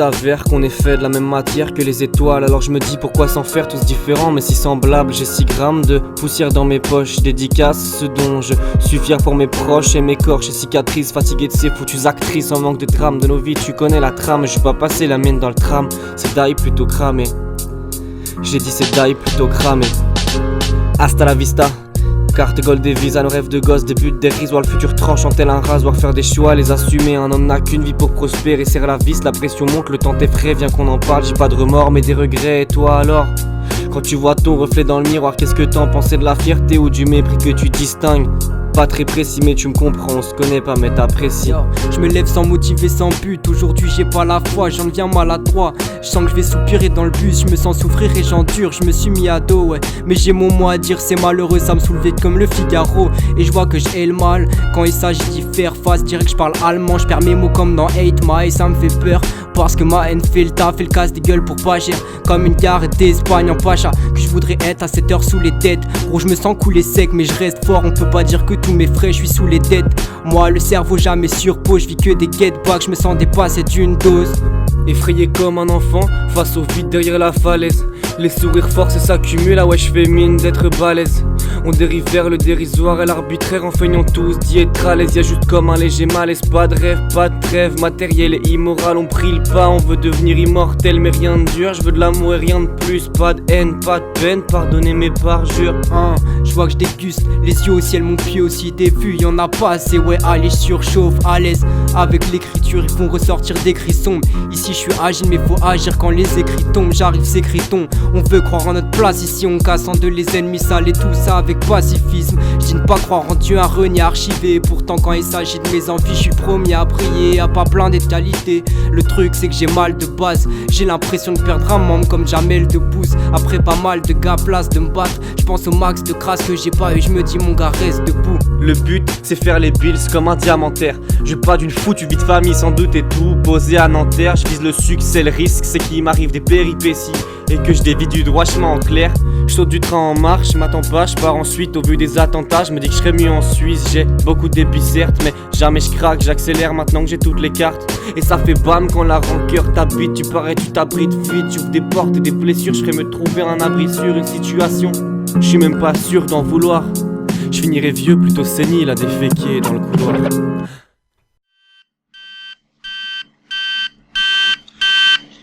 s'avère qu'on est fait de la même matière que les étoiles. Alors je me dis pourquoi s'en faire tous différents mais si semblables. J'ai 6 grammes de poussière dans mes poches. Dédicace ce dont je suis fier pour mes proches et mes corps. J'ai cicatrices, fatigué de ces foutues actrices en manque de trame de nos vies. Tu connais la trame, je vais pas passer la mienne dans le tram. C'est die plutôt cramé. J'ai dit c'est die plutôt cramé. Hasta la vista. Carte gold des visas, nos rêves de gosse, des buts dérisoires, le futur tranchant tel un rasoir, faire des choix, les assumer, on en a qu'une vie pour prospérer, serre la vis, la pression monte, le temps t'effraie, viens qu'on en parle, j'ai pas de remords mais des regrets, et toi alors? Quand tu vois ton reflet dans le miroir, qu'est-ce que t'en pensais de la fierté ou du mépris que tu distingues? Pas très précis mais tu me comprends, on se connaît pas mais t'apprécies. Je me lève sans motiver, sans but, aujourd'hui j'ai pas la foi, j'en deviens maladroit. Je sens que je vais soupirer dans le bus, je me sens souffrir et j'endure, je me suis mis à dos, ouais. Mais j'ai mon mot à dire, c'est malheureux, ça me soulevait comme le Figaro. Et je vois que j'ai le mal, quand il s'agit d'y faire face, dirais que je parle allemand, je perds mes mots comme dans 8 Mile, ça me fait peur. Parce que ma haine fait le taf et le casse des gueules pour pas gérer. Comme une gare d'Espagne en Pacha, que je voudrais être à cette heure sous les têtes. Gros je me sens couler sec mais je reste fort, on peut pas dire que tous mes frais je suis sous les dettes. Moi le cerveau jamais sur peau, je vis que des get-back, je me sens dépassé d'une dose. Effrayé comme un enfant, face au vide derrière la falaise. Les sourires forces s'accumulent, ah ouais je fais mine d'être balèze. On dérive vers le dérisoire et l'arbitraire en feignant tous d'y être à l'aise. Y'a juste comme un léger malaise, pas de rêve, pas de trêve. Matériel et immoral, on prie le pas, on veut devenir immortel. Mais rien de dur, je veux de l'amour et rien de plus. Pas de haine, pas de peine, pardonnez mes parjures. Je vois que je déguste, les yeux au ciel, mon pied aussi des vues, y'en a pas assez, ouais allez je surchauffe, à l'aise. Avec l'écriture ils font ressortir des cris sombres. Ici je suis agile mais faut agir quand les écrits tombent. J'arrive s'écrit-on, on veut croire en notre place. Ici on casse en deux les ennemis sales et tout ça avec pacifisme. Je dis ne pas croire en Dieu, un renier archivé. Pourtant quand il s'agit de mes envies, je suis premier à prier, à pas plein de qualités. Le truc c'est que j'ai mal de base, j'ai l'impression de perdre un membre comme Jamel Debbouze. Après pas mal de gars place de me battre, je pense au max de crasse que j'ai pas eu, je me dis mon gars reste debout. Le but c'est faire les bills comme un diamantaire. Je veux pas d'une foutue vie de famille sans doute et tout posé à Nanterre. Je vise le succès, le risque c'est qu'il m'arrive des péripéties et que je dévie du droit chemin en clair. Je saute du train en marche, je m'attends pas, je pars ensuite au vu des attentats. Je me dis que je serais mieux en Suisse, j'ai beaucoup d'épis certes, mais jamais je craque, j'accélère maintenant que j'ai toutes les cartes. Et ça fait bam quand la rancœur t'habite, tu parais tu t'abrites vite, tu ouvres des portes et des blessures, je ferais me trouver un abri sur une situation. Je suis même pas sûr d'en vouloir, je finirai vieux plutôt sénile à déféquer dans le couloir.